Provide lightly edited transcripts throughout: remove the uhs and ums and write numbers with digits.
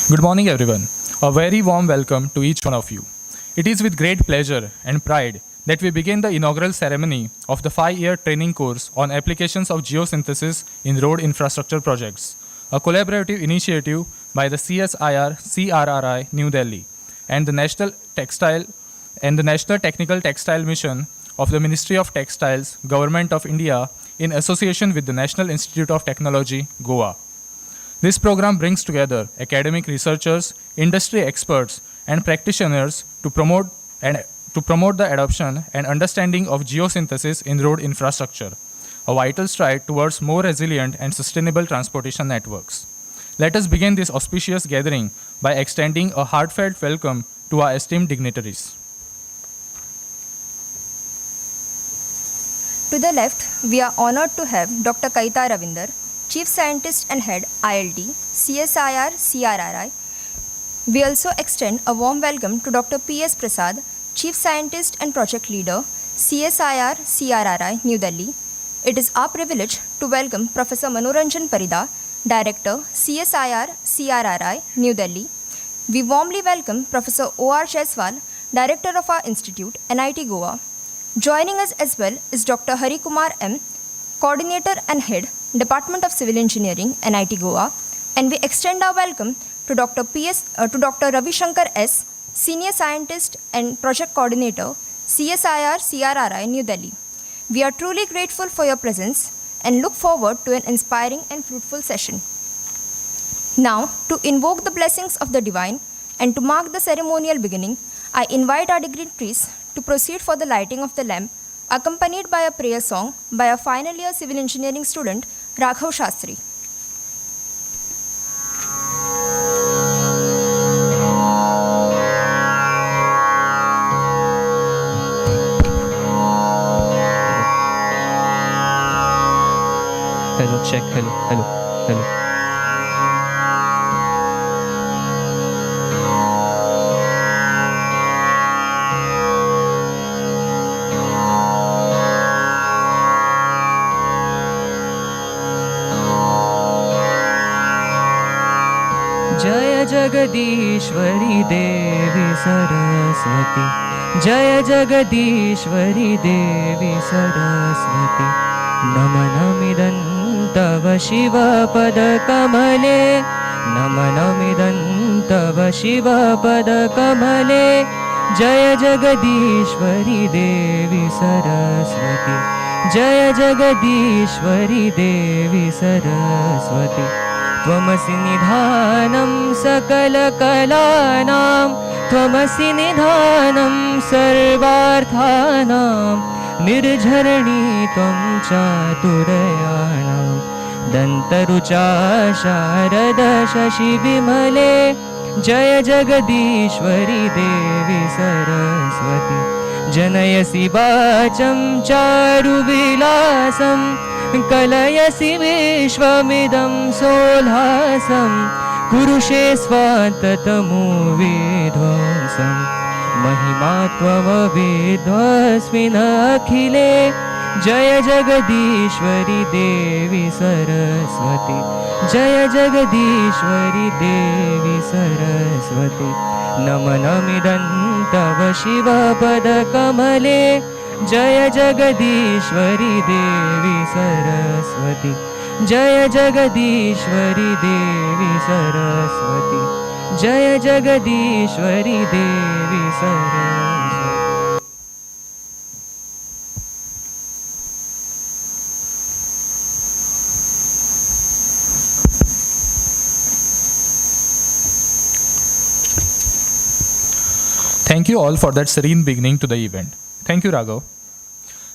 Good morning, everyone. A very warm welcome to each one of you. It is with great pleasure and pride that we begin the inaugural ceremony of the 5-year training course on applications of geosynthesis in road infrastructure projects, a collaborative initiative by the CSIR-CRRI New Delhi and the National Technical Textile Mission of the Ministry of Textiles, Government of India, in association with the National Institute of Technology, Goa. This program brings together academic researchers, industry experts, and practitioners to promote the adoption and understanding of geosynthesis in road infrastructure, a vital stride towards more resilient and sustainable transportation networks. Let us begin this auspicious gathering by extending a heartfelt welcome to our esteemed dignitaries. To the left, we are honored to have Dr. Kaita Ravinder, Chief Scientist and Head ILD, CSIR-CRRI. We also extend a warm welcome to Dr. P.S. Prasad, Chief Scientist and Project Leader, CSIR-CRRI, New Delhi. It is our privilege to welcome Professor Manoranjan Parida, Director, CSIR-CRRI, New Delhi. We warmly welcome Professor R Jaiswal, Director of our Institute, NIT Goa. Joining us as well is Dr. Kumar M., Coordinator and Head, Department of Civil Engineering, NIT Goa, and we extend our welcome to Dr. Ravi Shankar S., Senior Scientist and Project Coordinator, CSIR-CRRI, New Delhi. We are truly grateful for your presence and look forward to an inspiring and fruitful session. Now, to invoke the blessings of the divine and to mark the ceremonial beginning, I invite our dignitaries to proceed for the lighting of the lamp, accompanied by a prayer song by a final year civil engineering student, Raghav Shastri. Hello, check, hello. जय जगदीश्वरी देवी सरस्वती, जय जगदीश्वरी देवी सरस्वती, नमनमिदं तव शिवपदकमले, नमनमिदं तव शिवपदकमले, जय जगदीश्वरी देवी सरस्वती, जय जगदीश्वरी देवी सरस्वती, त्वमसि निधानं सकलकलानां, त्वमसि निधानं सर्वार्थानां, निर्झरणी त्वं चातुर्याणां, दन्तरुचा शारद शशिविमले, जय जगदीश्वरी देवी सरस्वती, जनयसि वाचं चारुविलासं, कलयसि विश्वमिदं सोल्हासं, कुरुषे स्वान्ततमो विध्वंसं, महिमा त्वमविध्वस्मिन् अखिले, जय जगदीश्वरी देवी सरस्वती, जय जगदीश्वरी देवी सरस्वती, नमनमिदं तव शिवपदकमले, जय जगदीश्वरी देवी सरस्वती, जय जगदीश्वरी देवी सरस्वती, जय जगदीश्वरी देवी Saraswati. Thank you all for that serene beginning to the event. Thank you, Raghav.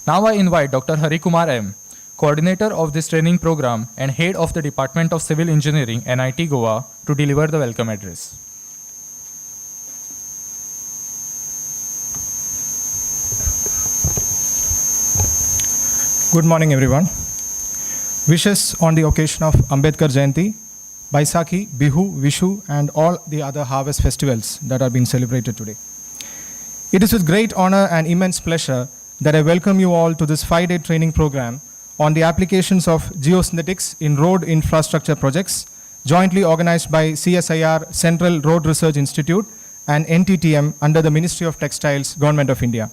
Now I invite Dr. Kumar M., Coordinator of this training program and Head of the Department of Civil Engineering, NIT Goa, to deliver the welcome address. Good morning, everyone. Wishes on the occasion of Ambedkar Jayanti, Baisakhi, Bihu, Vishu, and all the other harvest festivals that are being celebrated today. It is with great honor and immense pleasure that I welcome you all to this 5-day training program on the applications of geosynthetics in road infrastructure projects jointly organized by CSIR-Central Road Research Institute and NTTM under the Ministry of Textiles, Government of India.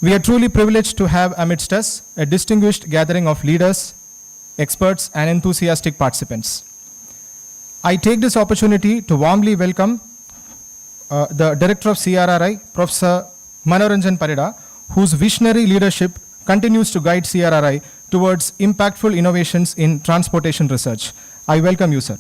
We are truly privileged to have amidst us a distinguished gathering of leaders, experts, and enthusiastic participants. I take this opportunity to warmly welcome the Director of CRRI, Professor Manoranjan Parida, whose visionary leadership continues to guide CRRI towards impactful innovations in transportation research. I welcome you, sir.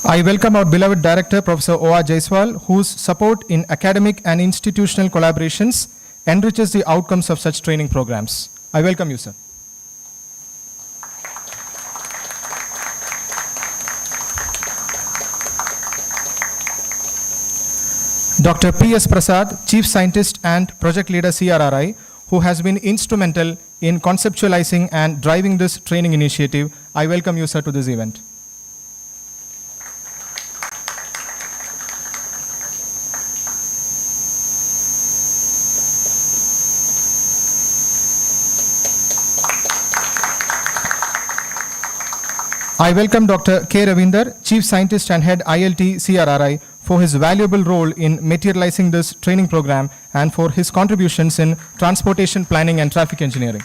I welcome our beloved Director, Professor R Jaiswal, whose support in academic and institutional collaborations enriches the outcomes of such training programs. I welcome you, sir. Dr. P.S. Prasad, Chief Scientist and Project Leader CRRI, who has been instrumental in conceptualizing and driving this training initiative. I welcome you, sir, to this event. I welcome Dr. K. Ravinder, Chief Scientist and Head ILT CRRI, for his valuable role in materializing this training program and for his contributions in transportation planning and traffic engineering.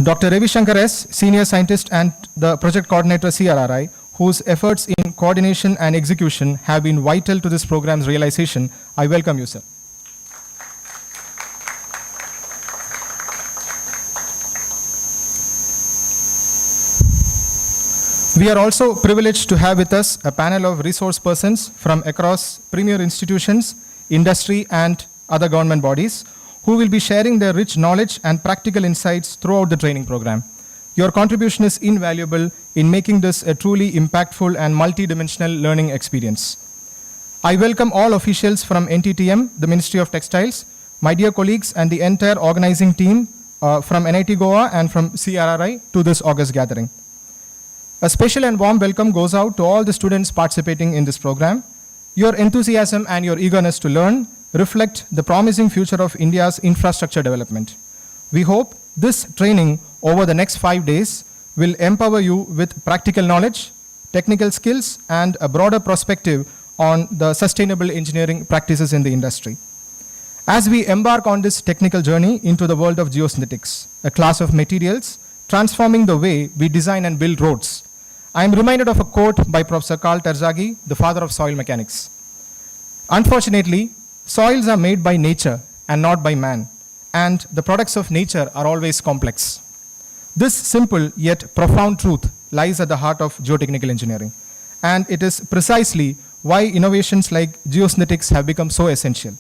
Dr. Ravi Shankar S., Senior Scientist and the Project Coordinator CRRI, whose efforts in coordination and execution have been vital to this program's realization. I welcome you, sir. We are also privileged to have with us a panel of resource persons from across premier institutions, industry, and other government bodies who will be sharing their rich knowledge and practical insights throughout the training program. Your contribution is invaluable in making this a truly impactful and multidimensional learning experience. I welcome all officials from NTTM, the Ministry of Textiles, my dear colleagues, and the entire organizing team from NIT Goa and from CRRI to this August gathering. A special and warm welcome goes out to all the students participating in this program. Your enthusiasm and your eagerness to learn reflect the promising future of India's infrastructure development. We hope this training over the next 5 days will empower you with practical knowledge, technical skills, and a broader perspective on the sustainable engineering practices in the industry. As we embark on this technical journey into the world of geosynthetics, a class of materials transforming the way we design and build roads, I am reminded of a quote by Professor Carl Terzaghi, the father of soil mechanics. Unfortunately, soils are made by nature and not by man, and the products of nature are always complex. This simple yet profound truth lies at the heart of geotechnical engineering, and it is precisely why innovations like geosynthetics have become so essential.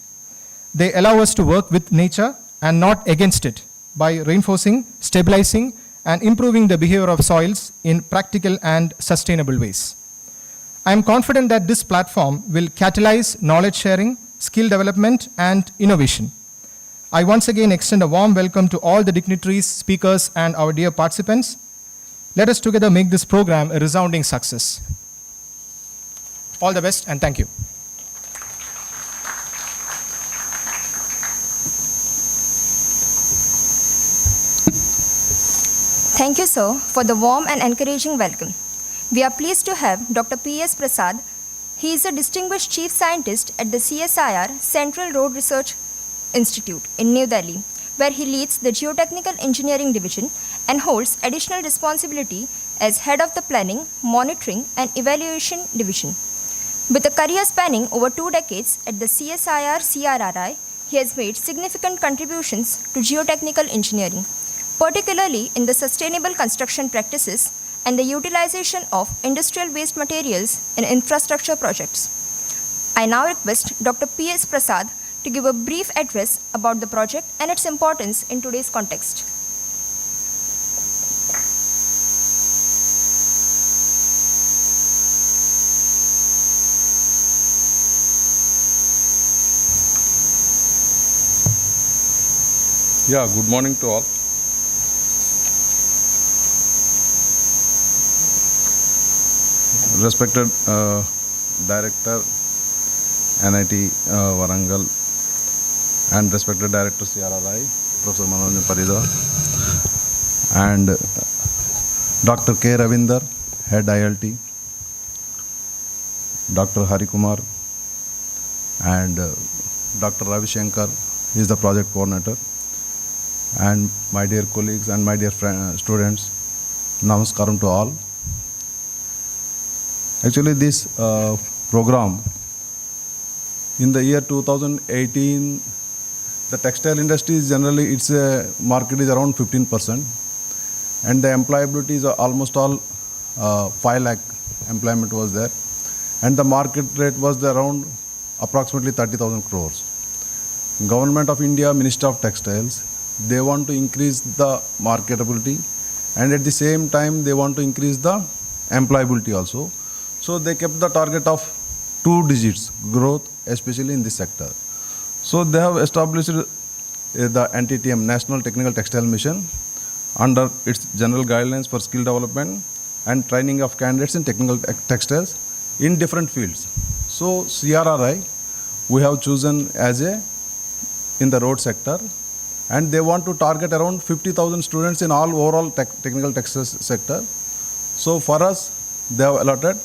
They allow us to work with nature and not against it by reinforcing, stabilizing, and improving the behavior of soils in practical and sustainable ways. I am confident that this platform will catalyze knowledge sharing, skill development, and innovation. I once again extend a warm welcome to all the dignitaries, speakers, and our dear participants. Let us together make this program a resounding success. All the best, and thank you. Thank you, sir, for the warm and encouraging welcome. We are pleased to have Dr. P.S. Prasad. He is a distinguished Chief Scientist at the CSIR-Central Road Research Institute in New Delhi, where he leads the Geotechnical Engineering Division and holds additional responsibility as Head of the Planning, Monitoring and Evaluation Division. With a career spanning over 2 decades at the CSIR-CRRI, he has made significant contributions to geotechnical engineering, particularly in the sustainable construction practices and the utilization of industrial waste materials in infrastructure projects. I now request Dr. P.S. Prasad to give a brief address about the project and its importance in today's context. Yeah, good morning to all. Respected Director, NIT Warangal, and respected Director CRRI, Professor Manoranjan Parida, and Dr. K. Ravinder, Head ILT, Dr. Hari Kumar, and Dr. Ravi Shankar, he is the project coordinator, and my dear colleagues and my dear students, namaskaram to all. Actually, this program, in the year 2018, the textile industry is generally, its market is around 15%, and the employability is almost all 5 lakh employment was there, and the market rate was around approximately 30,000 crores. Government of India, Minister of Textiles, they want to increase the marketability, and at the same time they want to increase the employability also. So they kept the target of 2 digits growth, especially in this sector. So they have established the NTTM, National Technical Textiles Mission, under its general guidelines for skill development and training of candidates in technical textiles in different fields. So CRRI, we have chosen as in the road sector, and they want to target around 50,000 students in all overall technical textiles sector. So for us, they have allotted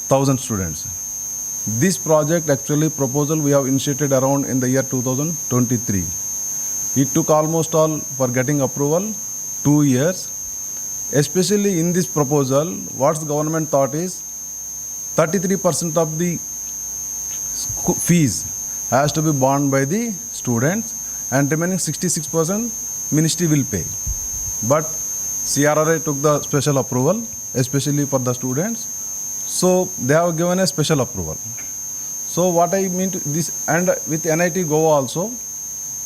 1,000 students. This project actually proposal we have initiated around in the year 2023. It took almost all for getting approval 2 years. Especially in this proposal, what the government thought is 33% of the fees has to be borne by the students, and remaining 66% ministry will pay. But CRRI took the special approval, especially for the students. So they have given a special approval. So what I mean to this, and with NIT Goa also,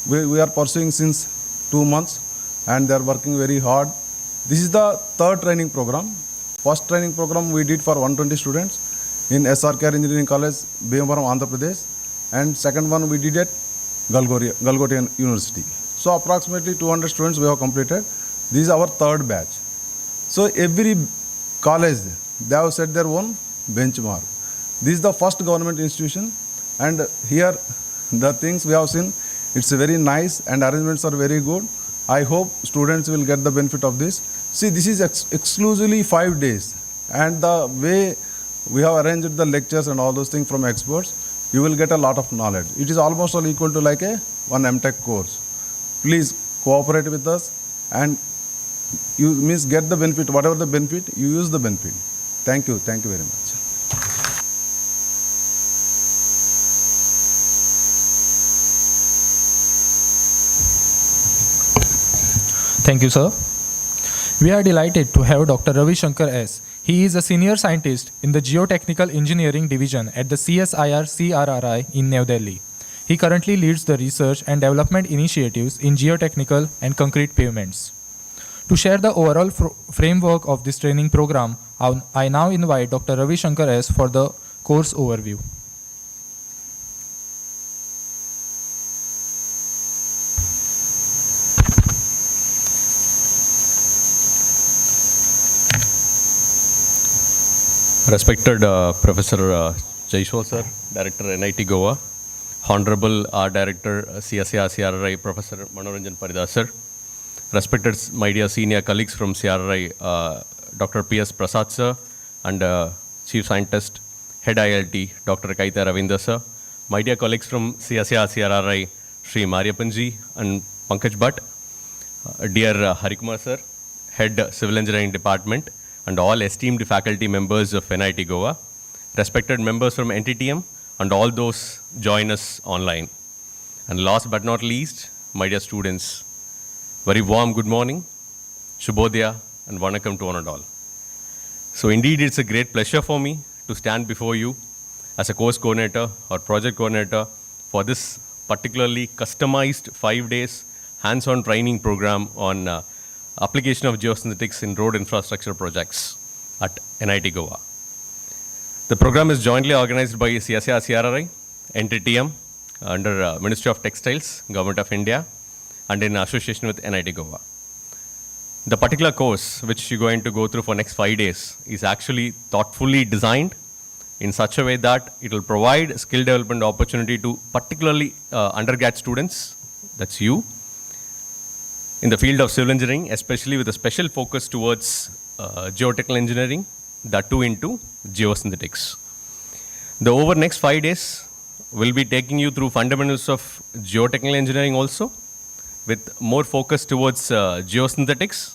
we are pursuing since 2 months, and they are working very hard. This is the 3rd training program. First training program we did for 120 students in CRRI Engineering College, Bhimavaram, Andhra Pradesh, and second one we did at Govt University. So approximately 200 students we have completed. This is our 3rd batch. So every college, they have set their own benchmark. This is the first government institution, and here the things we have seen, it's very nice and arrangements are very good. I hope students will get the benefit of this. See, this is exclusively 5 days, and the way we have arranged the lectures and all those things from experts, you will get a lot of knowledge. It is almost all equal to like one MTech course. Please cooperate with us, and you means get the benefit, whatever the benefit, you use the benefit. Thank you very much. Thank you, sir. We are delighted to have Dr. Ravi Shankar S. He is a senior scientist in the Geotechnical Engineering Division at the CSIR-CRRI in New Delhi. He currently leads the research and development initiatives in geotechnical and concrete pavements. To share the overall framework of this training program, I now invite Dr. Ravi Shankar S. for the course overview. Respected Professor Jaiswal sir, Director NIT Goa, Honourable R Director CSIR-CRRI Professor Manoranjan Parida sir, respected my dear senior colleagues from CRRI, Dr. P.S. Prasad sir, and Chief Scientist, Head ILT, Dr. Kaita Ravinder sir, my dear colleagues from CSIR-CRRI, Sri Mariappanji and Pankaj Bhatt, dear Harikumar sir, Head Civil Engineering Department, and all esteemed faculty members of NIT Goa, respected members from NTTM, and all those join us online. And last but not least, my dear students, very warm good morning, Shubhodaya, and Vanakkam to one and all. So indeed, it's a great pleasure for me to stand before you as a course coordinator or project coordinator for this particularly customized 5 days hands-on training program on Application of Geosynthetics in Road Infrastructure Projects at NIT Goa. The program is jointly organized by CSIR-CRRI, NTTM, under Ministry of Textiles, Government of India, and in association with NIT Goa. The particular course which you're going to go through for next 5 days is actually thoughtfully designed in such a way that it will provide skill development opportunity to particularly undergrad students, that's you, in the field of civil engineering, especially with a special focus towards geotechnical engineering, that too into geosynthetics. The over next 5 days will be taking you through fundamentals of geotechnical engineering also, with more focus towards geosynthetics,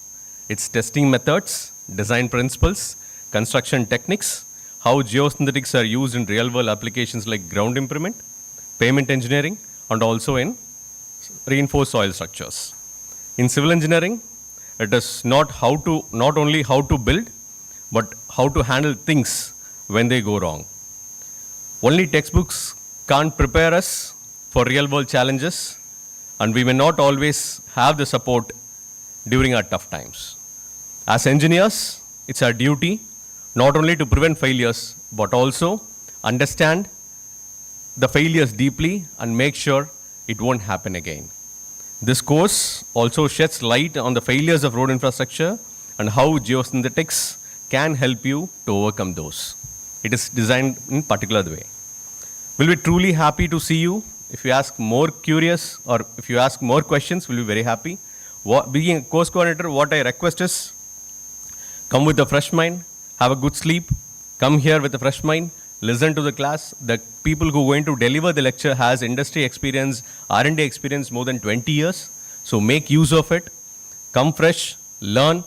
its testing methods, design principles, construction techniques, how geosynthetics are used in real-world applications like ground improvement, pavement engineering, and also in reinforced soil structures. In civil engineering, it is not only how to build, but how to handle things when they go wrong. Only textbooks can't prepare us for real-world challenges, and we may not always have the support during our tough times. As engineers, it's our duty not only to prevent failures, but also understand the failures deeply and make sure it won't happen again. This course also sheds light on the failures of road infrastructure and how geosynthetics can help you to overcome those. It is designed in particular way. We'll be truly happy to see you. If you ask more curious or if you ask more questions, we'll be very happy. Being a course coordinator, what I request is come with a fresh mind, have a good sleep, come here with a fresh mind, listen to the class. The people who are going to deliver the lecture has industry experience, R&D experience more than 20 years. So make use of it. Come fresh, learn,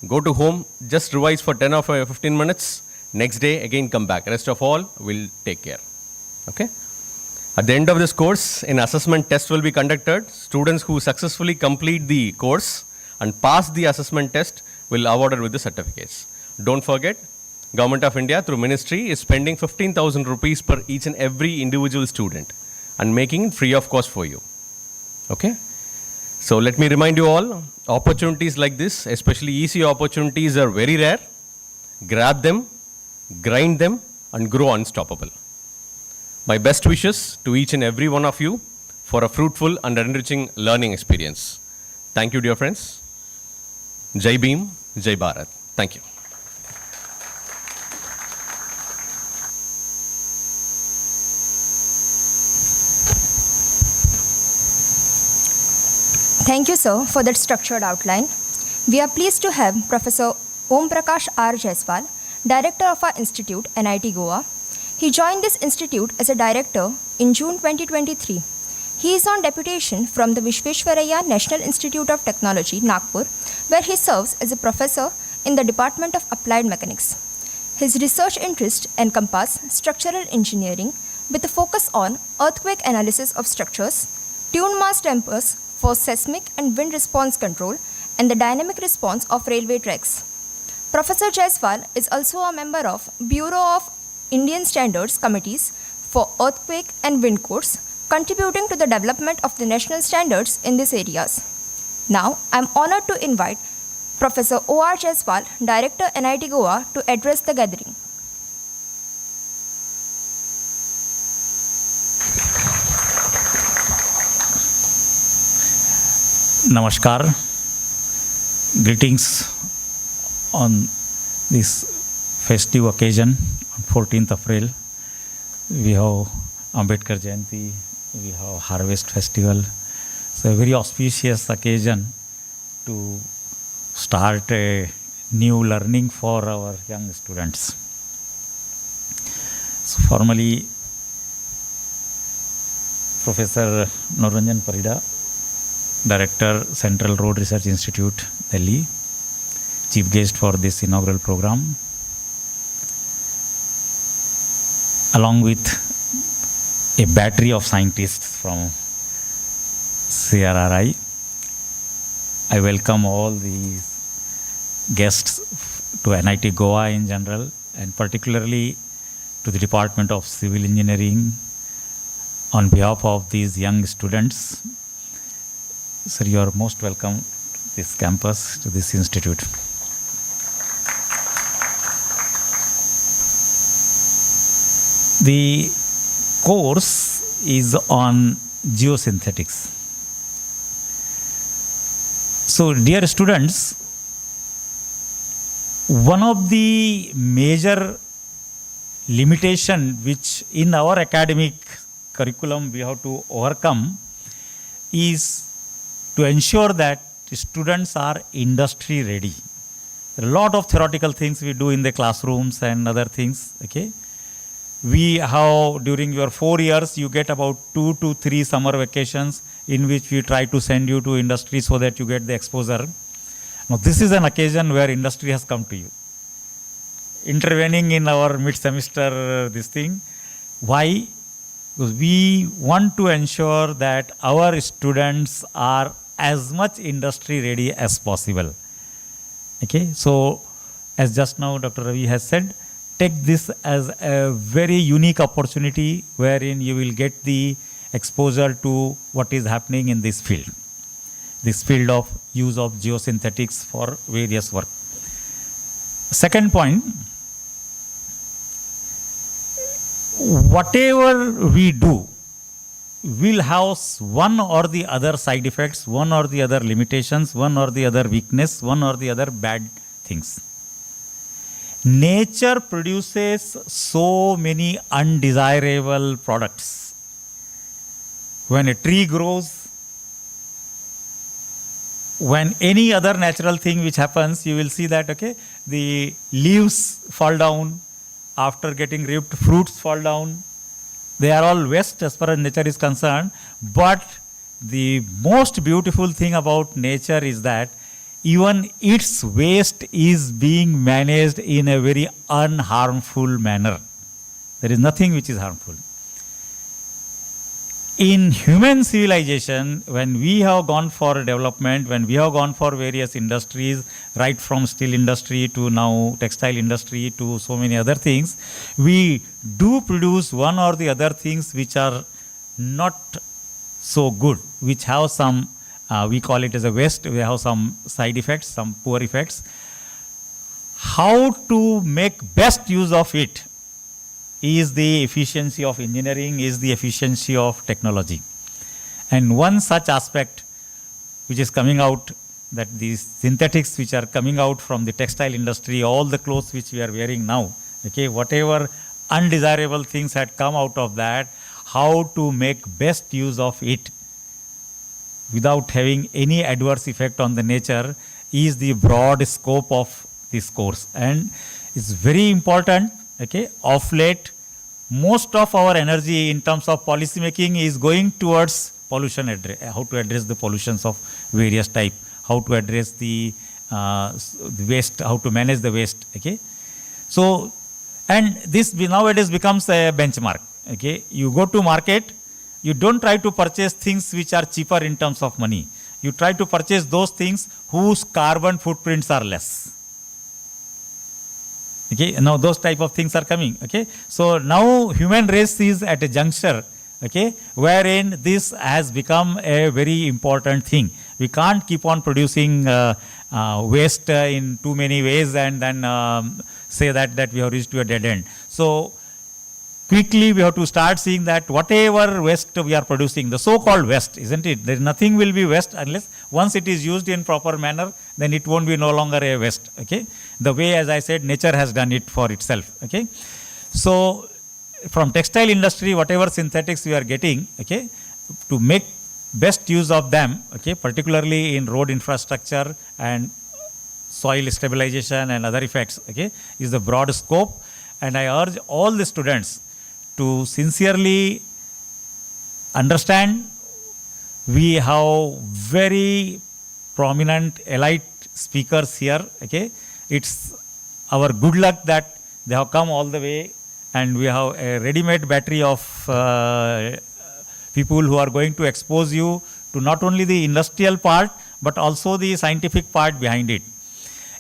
go to home, just revise for 10 or 15 minutes. Next day, again come back. Rest of all, we'll take care. Okay? At the end of this course, an assessment test will be conducted. Students who successfully complete the course and pass the assessment test will be awarded with the certificates. Don't forget, Government of India through Ministry is spending 15,000 rupees per each and every individual student and making it free of cost for you. Okay? So let me remind you all, opportunities like this, especially EC opportunities, are very rare. Grab them, grind them, and grow unstoppable. My best wishes to each and every one of you for a fruitful and enriching learning experience. Thank you, dear friends. Jai Bhim, Jai Bharat. Thank you. Thank you, sir, for that structured outline. We are pleased to have Professor Om Prakash R Jaiswal, Director of our institute, NIT Goa. He joined this institute as a director in June 2023. He is on deputation from the Vishveshwaraya National Institute of Technology, Nagpur, where he serves as a professor in the Department of Applied Mechanics. His research interests encompass structural engineering with a focus on earthquake analysis of structures, tuned mass dampers for seismic and wind response control, and the dynamic response of railway tracks. Professor Jaiswal is also a member of Bureau of Indian Standards Committees for Earthquake and Wind Codes, contributing to the development of the national standards in these areas. Now, I am honored to invite Professor R Jaiswal, Director NIT Goa, to address the gathering. Namaskar. Greetings on this festive occasion on 14th April. We have Ambedkar Jayanti, we have Harvest Festival. So a very auspicious occasion to start a new learning for our young students. So formally, Professor Manoranjan Parida, Director, Central Road Research Institute, Delhi, Chief Guest for this inaugural program, along with a battery of scientists from CRRI. I welcome all these guests to NIT Goa in general, and particularly to the Department of Civil Engineering on behalf of these young students. Sir, you are most welcome to this campus, to this institute. The course is on geosynthetics. So, dear students, One of the major limitation which in our academic curriculum we have to overcome is to ensure that students are industry ready. There are a lot of theoretical things we do in the classrooms and other things, okay. We have, during your 4 years, you get about 2 to 3 summer vacations in which we try to send you to industry so that you get the exposure. Now this is an occasion where industry has come to you, intervening in our mid-semester this thing. Why? Because we want to ensure that our students are as much industry ready as possible. Okay, so as just now Dr. Ravi has said, take this as a very unique opportunity wherein you will get the exposure to what is happening in this field of use of geosynthetics for various work. Second point, whatever we do will have one or the other side effects, one or the other limitations, one or the other weakness, one or the other bad things. Nature produces so many undesirable products. When a tree grows, when any other natural thing which happens, you will see that, okay, the leaves fall down, after getting ripped, fruits fall down. They are all waste as far as nature is concerned. But the most beautiful thing about nature is that even its waste is being managed in a very unharmful manner. There is nothing which is harmful. In human civilization, when we have gone for development, when we have gone for various industries, right from steel industry to now textile industry to so many other things, we do produce one or the other things which are not so good, which have some, we call it as a waste, we have some side effects, some poor effects. How to make best use of it is the efficiency of engineering, is the efficiency of technology. And one such aspect which is coming out, that these synthetics which are coming out from the textile industry, all the clothes which we are wearing now, okay, whatever undesirable things had come out of that, how to make best use of it without having any adverse effect on the nature is the broad scope of this course. And it's very important. Okay, of late, most of our energy in terms of policy making is going towards pollution how to address the pollutions of various type, how to address the waste, how to manage the waste. Okay, so and this nowadays becomes a benchmark. Okay, you go to market, you don't try to purchase things which are cheaper in terms of money. You try to purchase those things whose carbon footprints are less. Okay, now those type of things are coming. Okay, so now human race is at a juncture, okay, wherein this has become a very important thing. We can't keep on producing waste in too many ways and then say that we have reached to a dead end. So quickly we have to start seeing that whatever waste we are producing, the so-called waste, isn't it? There nothing will be waste unless once it is used in proper manner, then it won't be no longer a waste. Okay, the way, as I said, nature has done it for itself. Okay, so from textile industry, whatever synthetics we are getting, okay, to make best use of them, okay, particularly in road infrastructure and soil stabilization and other effects, okay, is the broad scope. And I urge all the students to sincerely understand. We have very prominent elite speakers here. Okay, it's our good luck that they have come all the way, and we have a ready-made battery of people who are going to expose you to not only the industrial part but also the scientific part behind it.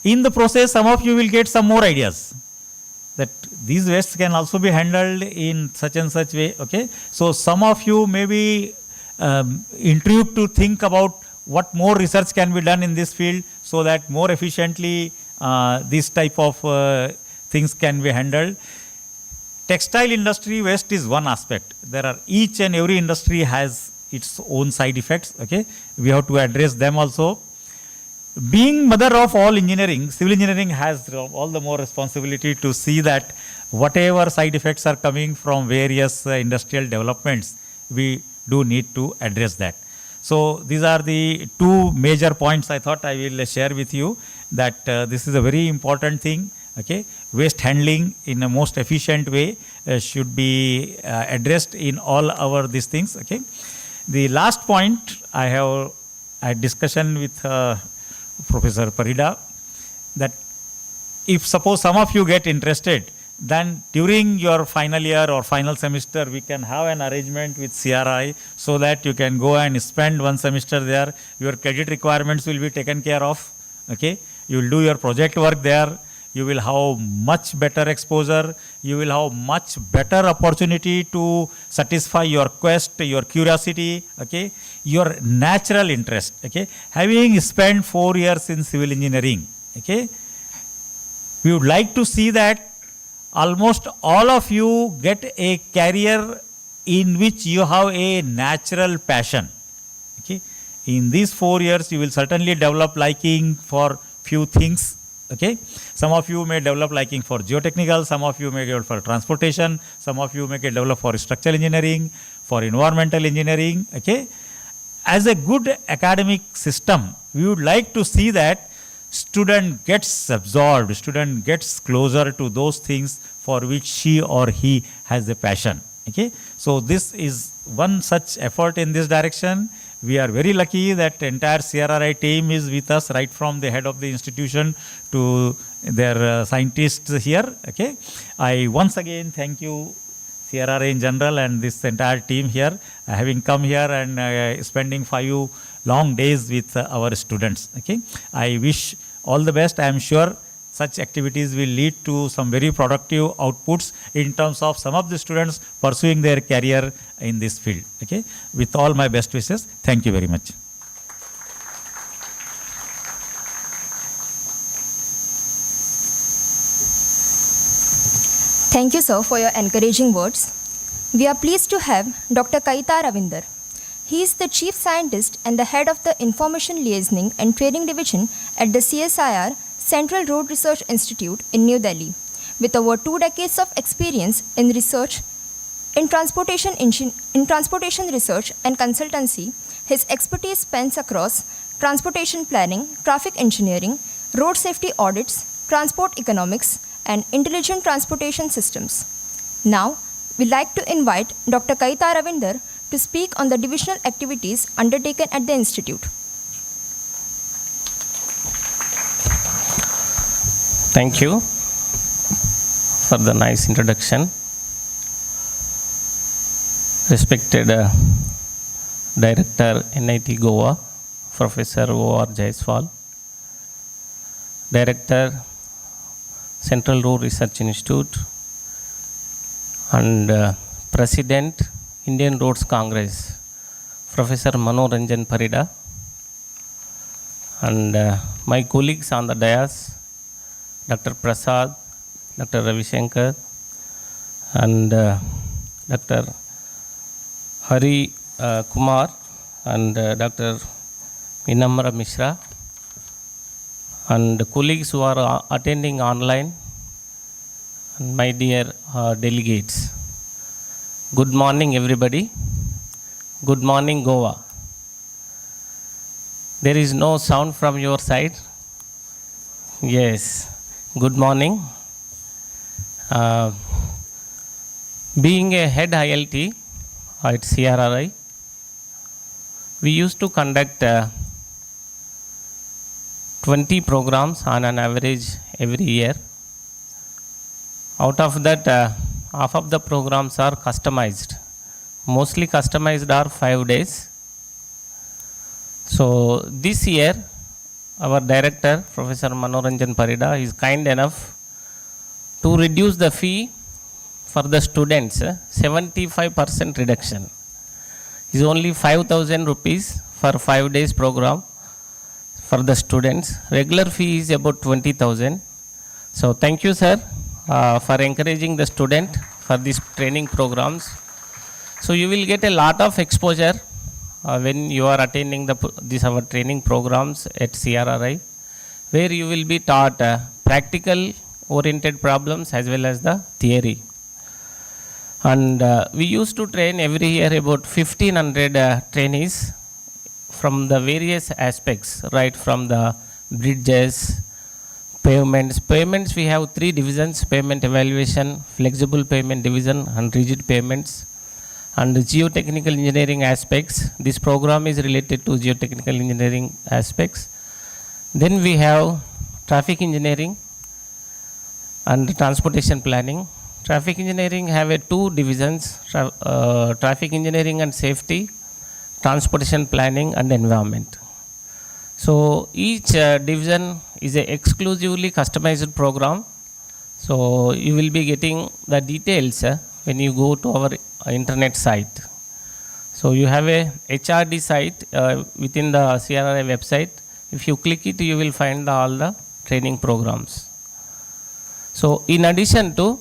In the process, some of you will get some more ideas that these wastes can also be handled in such and such way. Okay, so some of you may be intrigued to think about what more research can be done in this field so that more efficiently this type of things can be handled. Textile industry waste is one aspect. There are, each and every industry has its own side effects. Okay, we have to address them also. being mother of all engineering, civil engineering has all the more responsibility to see that whatever side effects are coming from various industrial developments, we do need to address that. So these are the two major points I thought I will share with you, that this is a very important thing. Okay, waste handling in a most efficient way should be addressed in all our these things. Okay, the last point I have a discussion with Professor Parida, that if suppose some of you get interested, then during your final year or final semester, we can have an arrangement with CRRI so that you can go and spend one semester there. Your credit requirements will be taken care of. Okay, you will do your project work there. You will have much better exposure. You will have much better opportunity to satisfy your quest, your curiosity, okay, your natural interest. Okay, having spent 4 years in civil engineering, okay, we would like to see that almost all of you get a career in which you have a natural passion. Okay, in these 4 years, you will certainly develop liking for few things. Okay, some of you may develop liking for geotechnical, some of you may develop for transportation, some of you may develop for structural engineering, for environmental engineering. Okay, as a good academic system, we would like to see that student gets absorbed, student gets closer to those things for which she or he has a passion. Okay, so this is one such effort in this direction. We are very lucky that entire CRRI team is with us, right from the head of the institution to their scientists here. Okay, I once again thank you, CRRI in general, and this entire team here, having come here and spending 5 long days with our students. Okay, I wish all the best. I am sure such activities will lead to some very productive outputs in terms of some of the students pursuing their career in this field. Okay, with all my best wishes, thank you very much. Thank you, sir, for your encouraging words. We are pleased to have Dr. Kaita Ravinder. He is the Chief Scientist and the Head of the Information Liaising and Training Division at the CSIR-Central Road Research Institute in New Delhi. With over 2 decades of experience in research, in transportation research and consultancy, his expertise spans across transportation planning, traffic engineering, road safety audits, transport economics, and intelligent transportation systems. Now, we'd like to invite Dr. Kaita Ravinder to speak on the divisional activities undertaken at the institute. Thank you for the nice introduction. Respected Director NIT Goa, Professor R Jaiswal, Director Central Road Research Institute, and President Indian Roads Congress, Professor Manoranjan Parida, and my colleagues on the dais, Dr. Prasad, Dr. Ravi Shankar, and Dr. Hari Kumar, and Dr. Vinamra Mishra, and colleagues who are attending online, and my dear delegates. Good morning, everybody. Good morning, Goa. There is no sound from your side? Yes. Good morning. Being a head ILT at CRRI, we used to conduct 20 programs on an average every year. Out of that, half of the programs are customized. Mostly customized are 5 days. So this year, our director, Professor Manoranjan Parida, is kind enough to reduce the fee for the students, 75% reduction. Is only 5,000 rupees for 5 days program for the students. Regular fee is about 20,000. So thank you, sir, for encouraging the student for these training programs. So you will get a lot of exposure when you are attending these our training programs at CRRI, where you will be taught practical oriented problems as well as the theory. And we used to train every year about 1500 trainees from the various aspects, right from the bridges, pavements. Pavements, we have 3 divisions: pavement evaluation, flexible pavement division, and rigid pavements. And the geotechnical engineering aspects, this program is related to geotechnical engineering aspects. Then we have traffic engineering and transportation planning. Traffic engineering have 2 divisions, traffic engineering and safety, transportation planning and environment. So each division is a exclusively customized program. So you will be getting the details when you go to our internet site. So you have a HRD site within the CRRI website. If you click it, you will find all the training programs. So in addition to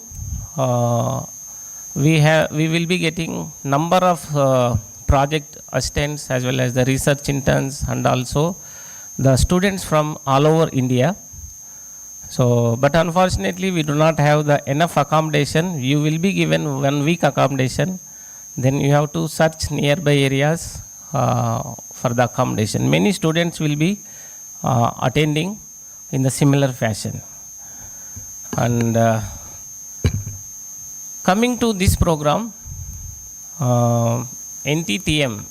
we will be getting number of project assistants as well as the research interns and also the students from all over India. So, but unfortunately we do not have the enough accommodation. You will be given 1 week accommodation. Then you have to search nearby areas for the accommodation. Many students will be attending in the similar fashion. And coming to this program, NTTM,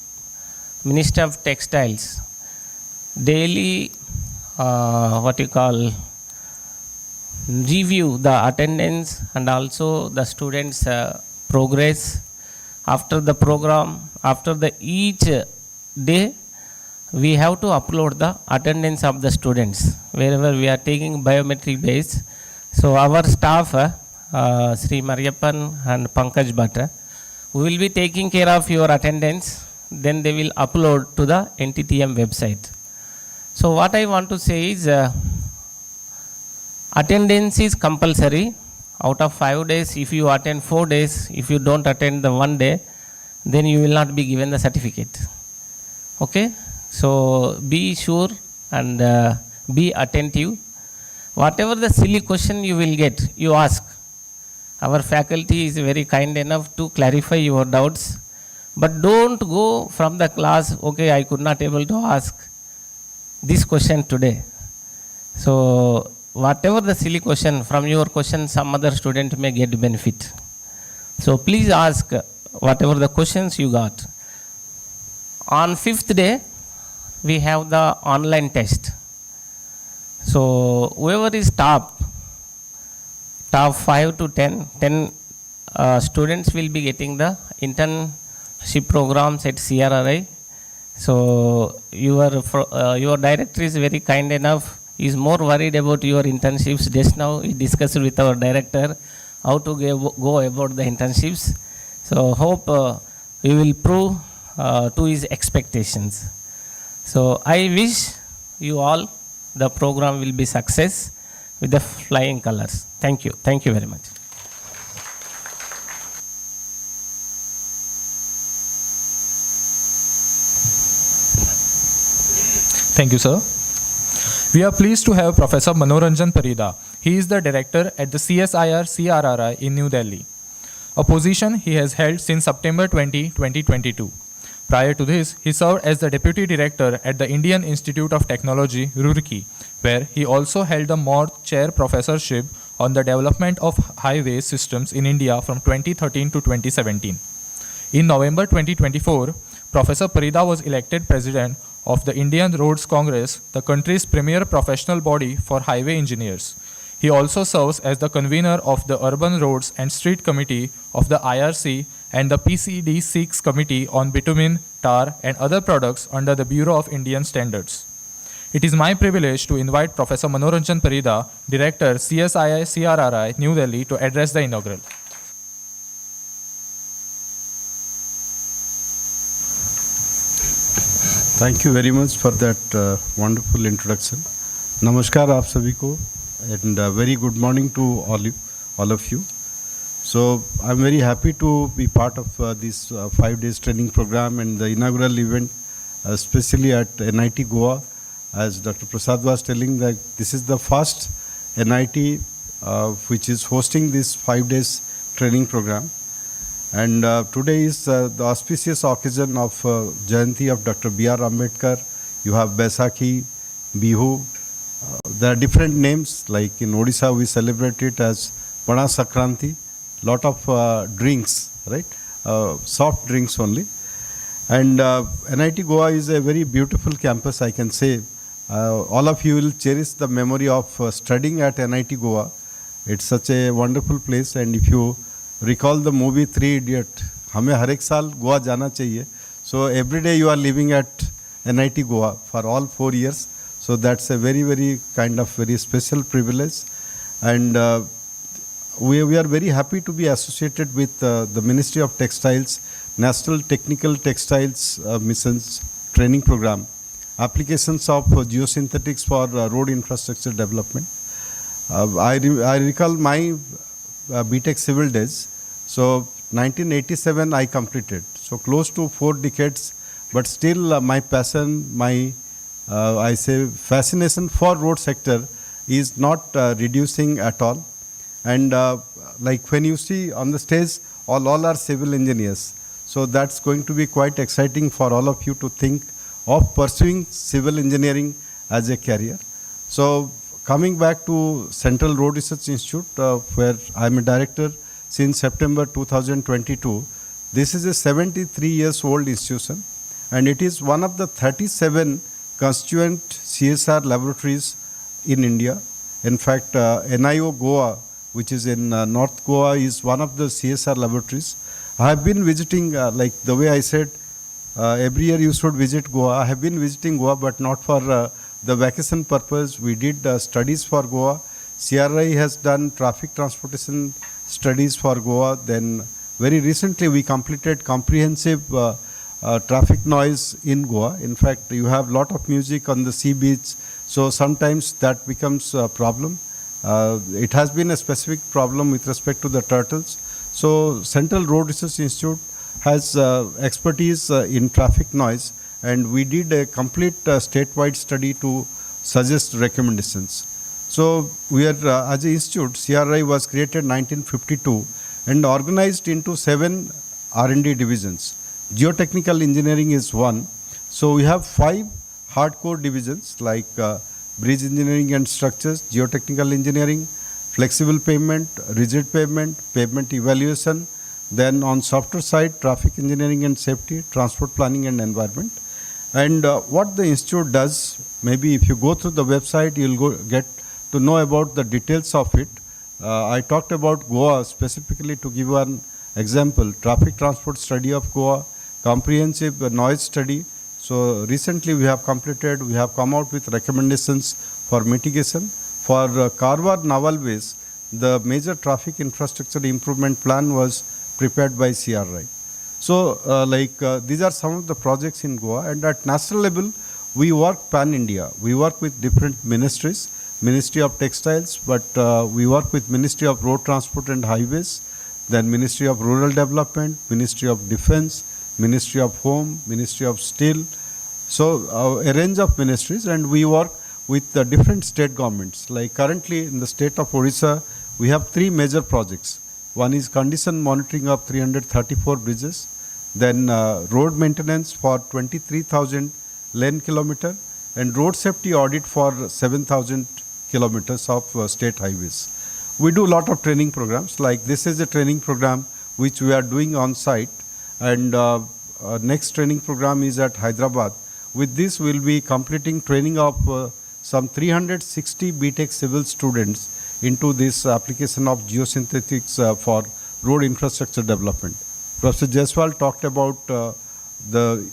Minister of Textiles, daily review the attendance and also the students' progress. After the program, after the each day, we have to upload the attendance of the students wherever we are taking biometric base. So our staff, Sri Mariyappan and Pankaj Bhatta, we will be taking care of your attendance. Then they will upload to the NTTM website. So what I want to say is, attendance is compulsory. Out of 5 days, if you attend 4 days, if you don't attend the 1 day, then you will not be given the certificate. Okay? So be sure and be attentive. Whatever the silly question you will get, you ask. Our faculty is very kind enough to clarify your doubts. But don't go from the class, okay, I could not able to ask this question today. So whatever the silly question, from your question some other student may get benefit. So please ask whatever the questions you got. On 5th day, we have the online test. So whoever is top 5 to 10 students will be getting the internship programs at CRRI. So your director is very kind enough, is more worried about your internships. Just now we discussed with our director how to go about the internships. So hope we will prove to his expectations. So I wish you all the program will be success with the flying colors. Thank you. Thank you very much. Thank you, sir. We are pleased to have Professor Manoranjan Parida. He is the director at the CSIR-CRRI in New Delhi, a position he has held since September 20, 2022. Prior to this, he served as the deputy director at the Indian Institute of Technology, Roorkee, where he also held the Moore Chair Professorship on the development of highway systems in India from 2013 to 2017. In November 2024, Professor Parida was elected president of the Indian Roads Congress, the country's premier professional body for highway engineers. He also serves as the convener of the Urban Roads and Street Committee of the IRC and the PCD6 Committee on Bitumen, Tar and other products under the Bureau of Indian Standards. It is my privilege to invite Professor Manoranjan Parida, Director, CSIR-CRRI, New Delhi, to address the inaugural. Thank you very much for that wonderful introduction. Namaskar aap sabhi ko, and very good morning to all of you. So I'm very happy to be part of this 5 days training program and the inaugural event, especially at NIT Goa. As Dr. Prasad was telling, that this is the first NIT which is hosting this 5 days training program. And today is the auspicious occasion of Jayanti of Dr. B.R. Ambedkar. You have Baisakhi, Bihu. There are different names, like in Odisha we celebrate it as Pana Sakranti. Lot of drinks, right? Soft drinks only. And NIT Goa is a very beautiful campus, I can say. All of you will cherish the memory of studying at NIT Goa. It's such a wonderful place, and if you recall the movie Three Idiot, हमें हर एक साल गोवा जाना चाहिए. So every day you are living at NIT Goa for all 4 years. So that's a very, very kind of very special privilege. And we are very happy to be associated with the Ministry of Textiles, National Technical Textiles Mission's training program, Applications of Geosynthetics for Road Infrastructure Development. I recall my BTech civil days. So 1987 I completed. So close to 4 decades, but still my passion, my I say fascination for road sector is not reducing at all. And like when you see on the stage, all are civil engineers. So that's going to be quite exciting for all of you to think of pursuing civil engineering as a career. So coming back to Central Road Research Institute, where I'm a director since September 2022, this is a 73 years old institution, and it is one of the 37 constituent CSR laboratories in India. In fact, NIO Goa, which is in North Goa, is one of the CSR laboratories. I have been visiting, like the way I said, every year you should visit Goa. I have been visiting Goa, but not for the vacation purpose. We did studies for Goa. CRRI has done traffic transportation studies for Goa. Then very recently we completed comprehensive traffic noise in Goa. In fact, you have lot of music on the sea beach, so sometimes that becomes a problem. It has been a specific problem with respect to the turtles. So Central Road Research Institute has expertise in traffic noise, and we did a complete statewide study to suggest recommendations. So we are, as an institute, CRRI was created in 1952 and organized into 7 R&D divisions. Geotechnical engineering is one. So we have 5 hardcore divisions like bridge engineering and structures, geotechnical engineering, flexible pavement, rigid pavement, pavement evaluation. Then on softer side, traffic engineering and safety, transport planning and environment. And what the institute does, maybe if you go through the website, you'll get to know about the details of it. I talked about Goa specifically to give one example, traffic transport study of Goa, comprehensive noise study. So recently we have come out with recommendations for mitigation. For Karwar Naval Base, the major traffic infrastructure improvement plan was prepared by CRRI. So these are some of the projects in Goa, and at national level, we work pan-India. We work with different ministries, Ministry of Textiles, but we work with Ministry of Road Transport and Highways, then Ministry of Rural Development, Ministry of Defense, Ministry of Home, Ministry of Steel. So a range of ministries, and we work with the different state governments. Like currently in the state of Odisha, we have 3 major projects. One is condition monitoring of 334 bridges, then road maintenance for 23,000 lane kilometer, and road safety audit for 7,000 kilometers of state highways. We do a lot of training programs. Like this is a training program which we are doing on site, and next training program is at Hyderabad. With this, we will be completing training of some 360 BTech civil students into this application of geosynthetics for road infrastructure development. Professor Jaiswal talked about the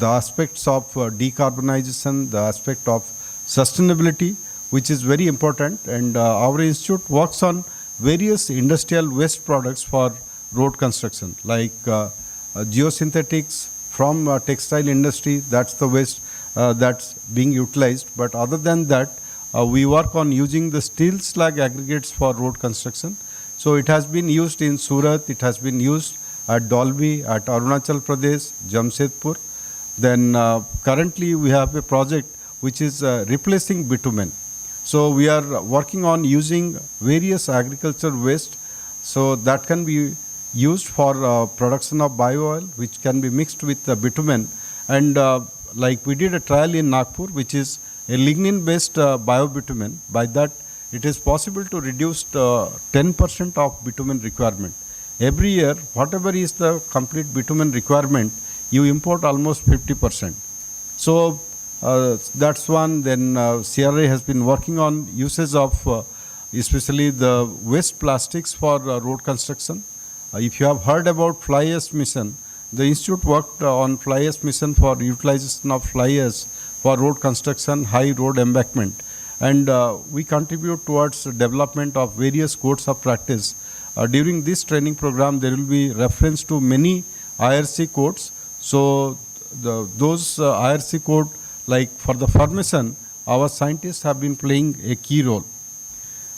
aspects of decarbonization, the aspect of sustainability, which is very important, and our institute works on various industrial waste products for road construction, like geosynthetics from textile industry. That's the waste that's being utilized. But other than that, we work on using the steel slag aggregates for road construction. So it has been used in Surat, it has been used at Dolvi, at Arunachal Pradesh, Jamshedpur. Then currently we have a project which is replacing bitumen. So we are working on using various agriculture waste, so that can be used for production of bio-oil, which can be mixed with bitumen. And like we did a trial in Nagpur, which is a lignin-based bio-bitumen. By that, it is possible to reduce 10% of bitumen requirement. Every year, whatever is the complete bitumen requirement, you import almost 50%. So that's one. Then CRRI has been working on uses of especially the waste plastics for road construction. If you have heard about fly ash mission, the institute worked on fly ash mission for utilization of fly ash for road construction, high road embankment. And we contribute towards development of various codes of practice. During this training program, there will be reference to many IRC codes. So those IRC code, like for the formation, our scientists have been playing a key role.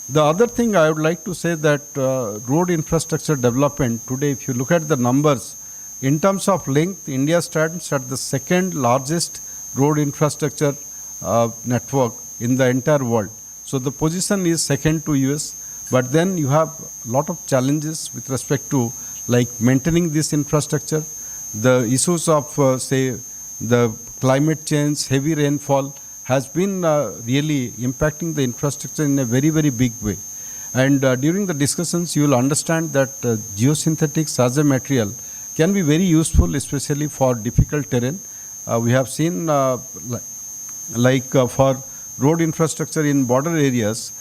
The other thing I would like to say that road infrastructure development today, if you look at the numbers, in terms of length, India stands at the second largest road infrastructure network in the entire world. So the position is second to US, but then you have a lot of challenges with respect to like maintaining this infrastructure, the issues of say the climate change, heavy rainfall has been really impacting the infrastructure in a very, very big way. And during the discussions, you will understand that geosynthetics as a material can be very useful, especially for difficult terrain. We have seen for road infrastructure in border areas,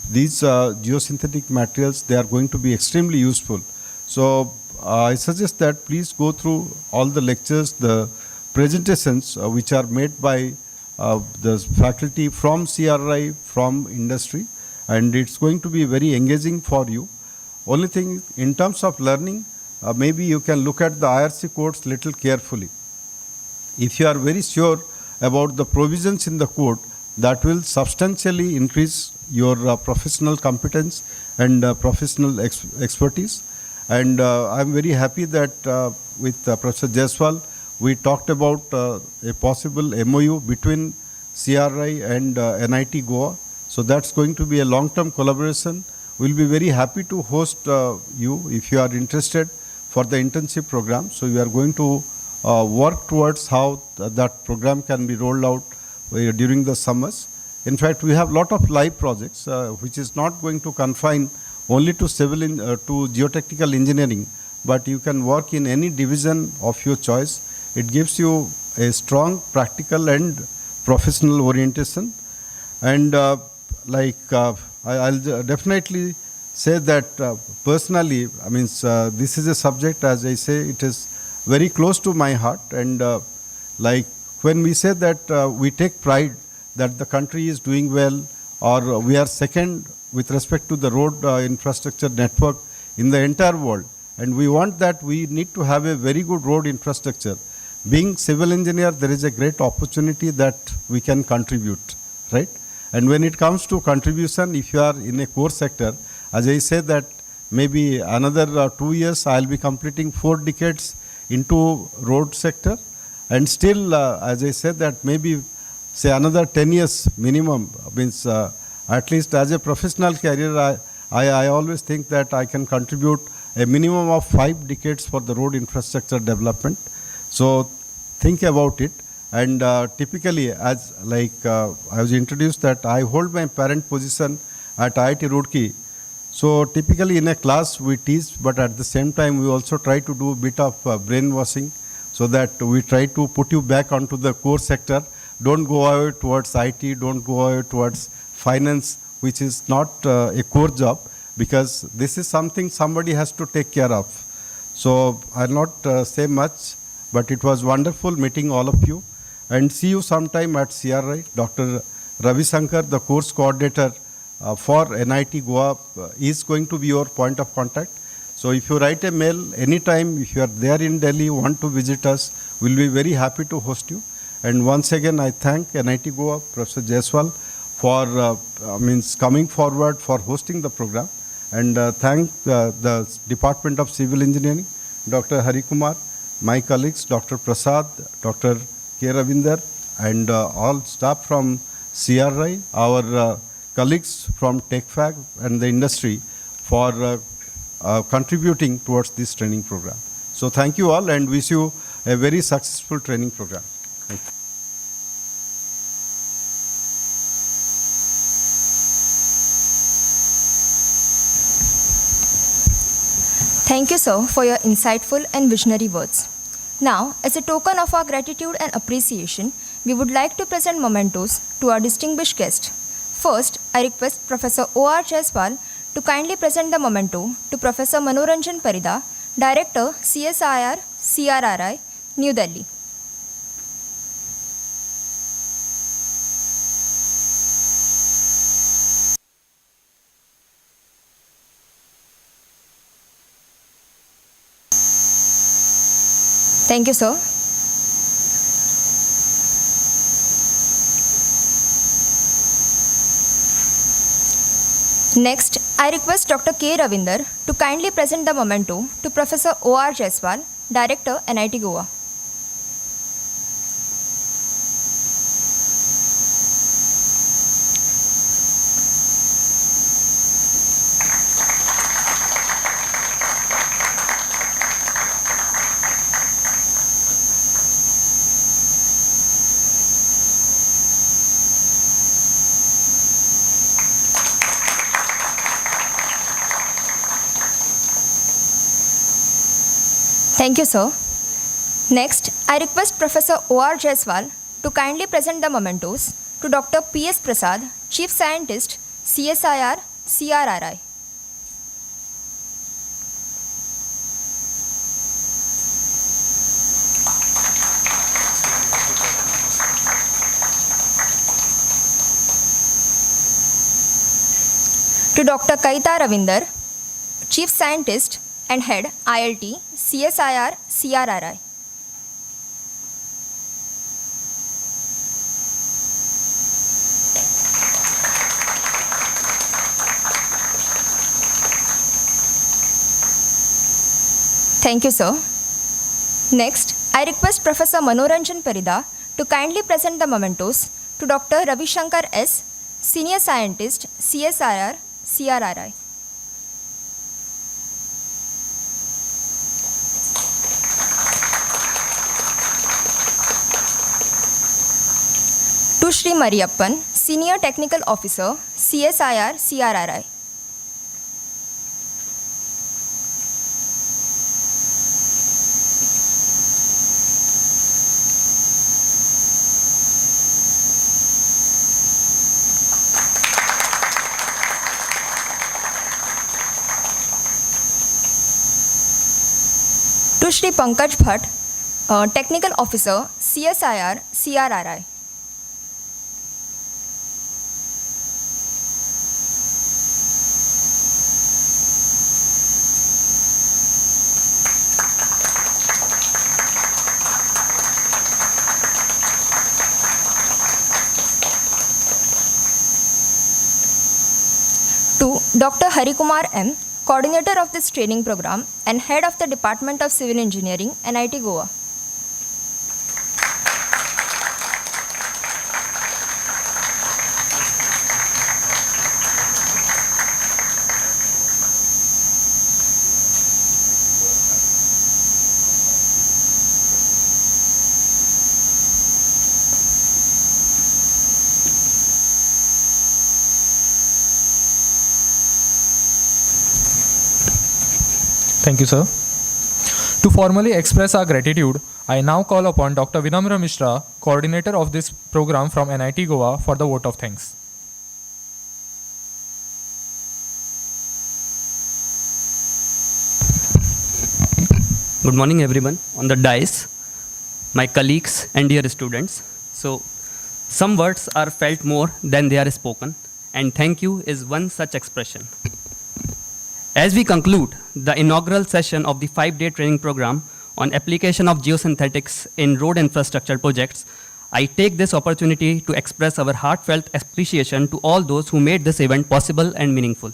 these geosynthetic materials, they are going to be extremely useful. So I suggest that please go through all the lectures, the presentations which are made by the faculty from CRRI, from industry, and it's going to be very engaging for you. Only thing in terms of learning, maybe you can look at the IRC codes little carefully. If you are very sure about the provisions in the code, that will substantially increase your professional competence and professional expertise. And I'm very happy that with Professor Jaiswal, we talked about a possible MOU between CRRI and NIT Goa. So that's going to be a long-term collaboration. We'll be very happy to host you if you are interested for the internship program. So we are going to work towards how that program can be rolled out during the summers. In fact, we have a lot of live projects which is not going to confine only to to geotechnical engineering, but you can work in any division of your choice. It gives you a strong practical and professional orientation. And I'll definitely say that personally, I mean, this is a subject, as I say, it is very close to my heart. And like when we say that we take pride that the country is doing well, or we are second with respect to the road infrastructure network in the entire world, and we want that, we need to have a very good road infrastructure. Being civil engineer, there is a great opportunity that we can contribute, right? And when it comes to contribution, if you are in a core sector, as I say that maybe another 2 years, I'll be completing 4 decades into road sector. And still, as I said, that maybe say another 10 years minimum, means at least as a professional career, I always think that I can contribute a minimum of 5 decades for the road infrastructure development. So think about it. And typically, as like I was introduced that I hold my parent position at IIT Roorkee. So typically in a class we teach, but at the same time we also try to do a bit of brainwashing, so that we try to put you back onto the core sector. Don't go away towards IT, don't go away towards finance, which is not a core job, because this is something somebody has to take care of. So I'll not say much, but it was wonderful meeting all of you, and see you sometime at CRRI. Dr. Ravi Shankar, the course coordinator for NIT Goa, is going to be your point of contact. So if you write a mail anytime, if you are there in Delhi, want to visit us, we'll be very happy to host you. And once again, I thank NIT Goa, Professor Jaiswal, for coming forward for hosting the program. and thank the Department of Civil Engineering, Dr. Hari Kumar, my colleagues, Dr. Prasad, Dr. K. Ravinder, and all staff from CRRI, our colleagues from TechFag and the industry for contributing towards this training program. So thank you all and wish you a very successful training program. Thank you. Thank you, sir, for your insightful and visionary words. Now, as a token of our gratitude and appreciation, we would like to present mementos to our distinguished guest. First, I request Professor R Jaiswal to kindly present the memento to Professor Manoranjan Parida, Director, CSIR-CRRI, New Delhi. Thank you, sir. Next, I request Dr. K. Ravinder to kindly present the memento to Professor R Jaiswal, Director, NIT Goa. Thank you, sir. Next, I request Professor R Jaiswal to kindly present the mementos to Dr. P.S. Prasad, Chief Scientist, CSIR-CRRI. To Dr. Kaita Ravinder, Chief Scientist and Head, ILT, CSIR-CRRI. Thank you, sir. Next, I request Professor Manoranjan Parida to kindly present the mementos to Dr. Ravi Shankar S., Senior Scientist, CSIR-CRRI. To Shri Mariyappan, Senior Technical Officer, CSIR-CRRI. To Shri Pankaj Bhatt, Technical Officer, CSIR-CRRI. To Dr. Hari Kumar M., Coordinator of this training program and Head of the Department of Civil Engineering, NIT Goa. Thank you, sir. To formally express our gratitude, I now call upon Dr. Vinamra Mishra, coordinator of this program from NIT Goa, for the vote of thanks. Good morning, everyone on the dais, my colleagues and dear students. So, some words are felt more than they are spoken, and thank you is one such expression. As we conclude the inaugural session of the 5-day training program on application of geosynthetics in road infrastructure projects, I take this opportunity to express our heartfelt appreciation to all those who made this event possible and meaningful.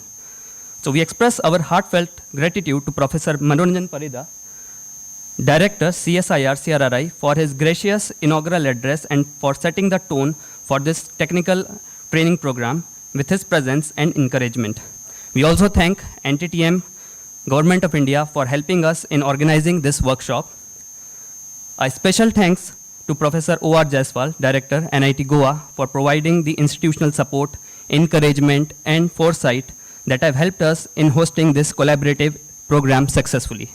So we express our heartfelt gratitude to Professor Manoranjan Parida, Director CSIR-CRRI, for his gracious inaugural address and for setting the tone for this technical training program with his presence and encouragement. We also thank NTTM, Government of India, for helping us in organizing this workshop. A special thanks to Professor R Jaiswal, Director, NIT Goa, for providing the institutional support, encouragement, and foresight that have helped us in hosting this collaborative program successfully.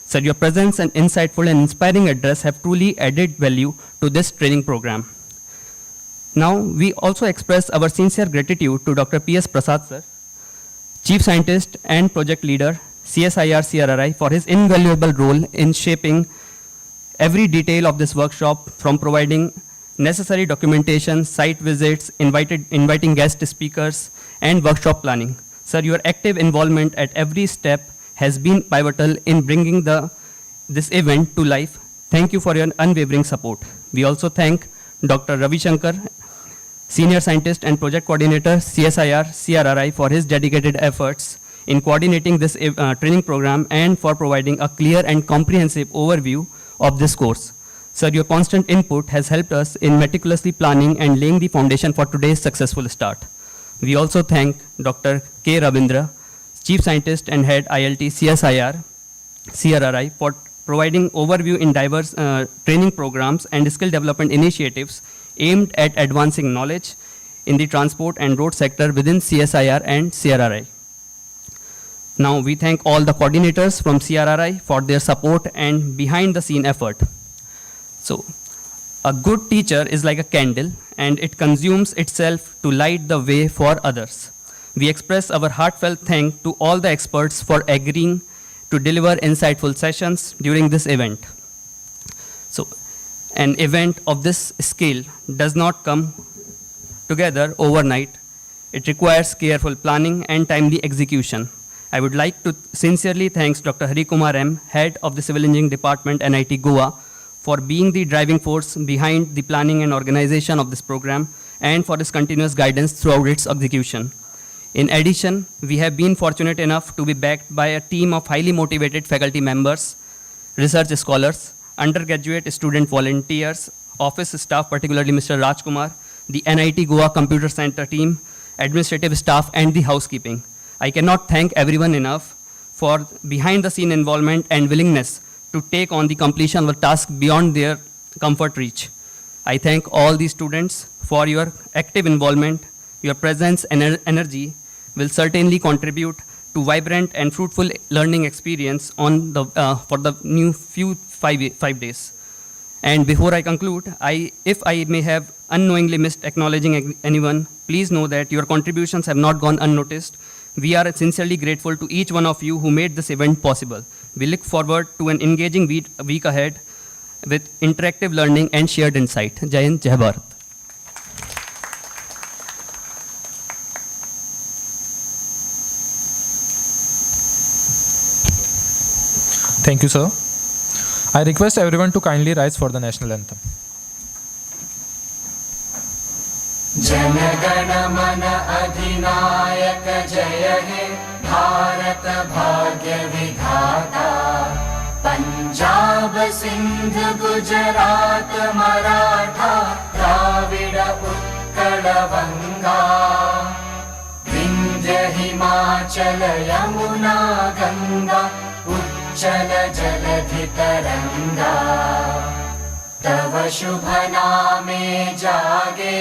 Sir, your presence and insightful and inspiring address have truly added value to this training program. Now, we also express our sincere gratitude to Dr. P.S. Prasad, sir, Chief Scientist and Project Leader, CSIR-CRRI, for his invaluable role in shaping every detail of this workshop, from providing necessary documentation, site visits, inviting guest speakers, and workshop planning. Sir, your active involvement at every step has been pivotal in bringing this event to life. Thank you for your unwavering support. We also thank Dr. Ravi Shankar, Senior Scientist and Project Coordinator, CSIR-CRRI, for his dedicated efforts in coordinating this training program and for providing a clear and comprehensive overview of this course. Sir, your constant input has helped us in meticulously planning and laying the foundation for today's successful start. We also thank Dr. K. Ravindra, Chief Scientist and Head ILT CSIR-CRRI, for providing overview in diverse training programs and skill development initiatives aimed at advancing knowledge in the transport and road sector within CSIR and CRRI. Now, we thank all the coordinators from CRRI for their support and behind-the-scene effort. So, a good teacher is like a candle, and it consumes itself to light the way for others. We express our heartfelt thanks to all the experts for agreeing to deliver insightful sessions during this event. So, an event of this scale does not come together overnight. It requires careful planning and timely execution. I would like to sincerely thank Dr. Hari Kumar M., Head of the Civil Engineering Department, NIT Goa, for being the driving force behind the planning and organization of this program and for his continuous guidance throughout its execution. In addition, we have been fortunate enough to be backed by a team of highly motivated faculty members, research scholars, undergraduate student volunteers, office staff, particularly Mr. Rajkumar, the NIT Goa Computer Center team, administrative staff, and the housekeeping. I cannot thank everyone enough for behind-the-scene involvement and willingness to take on the completion of a task beyond their comfort reach. I thank all the students for your active involvement. Your presence and energy will certainly contribute to vibrant and fruitful learning experience on the, for the new few 5 days. And before I conclude, if I may have unknowingly missed acknowledging anyone, please know that your contributions have not gone unnoticed. We are sincerely grateful to each one of you who made this event possible. We look forward to an engaging week ahead with interactive learning and shared insight. Jai Hind, Jai Bharat. Thank you, sir. I request everyone to kindly rise for the national anthem. Jana Gana मन अधिनायक जय हे भारत भाग्य विधाता पंजाब सिंध गुजरात मराठा द्राविड़ उत्कल बंगा विंध्य हिमाचल यमुना गंगा उच्चल जलधि तरंगा तव शुभ नामे जागे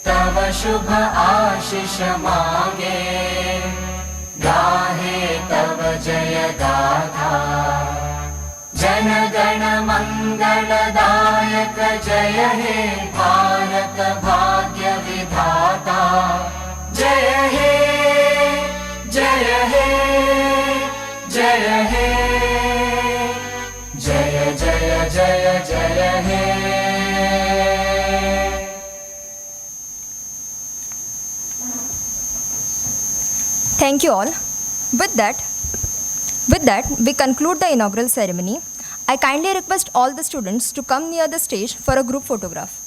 तव शुभ आशीष मांगे गाहे तव जय गाथा जन गण मंगलदायक जय हे भारत भाग्य विधाता जय हे जय हे जय हे जय जय जय जय हे Thank you all. With that, we conclude the inaugural ceremony. I kindly request all the students to come near the stage for a group photograph.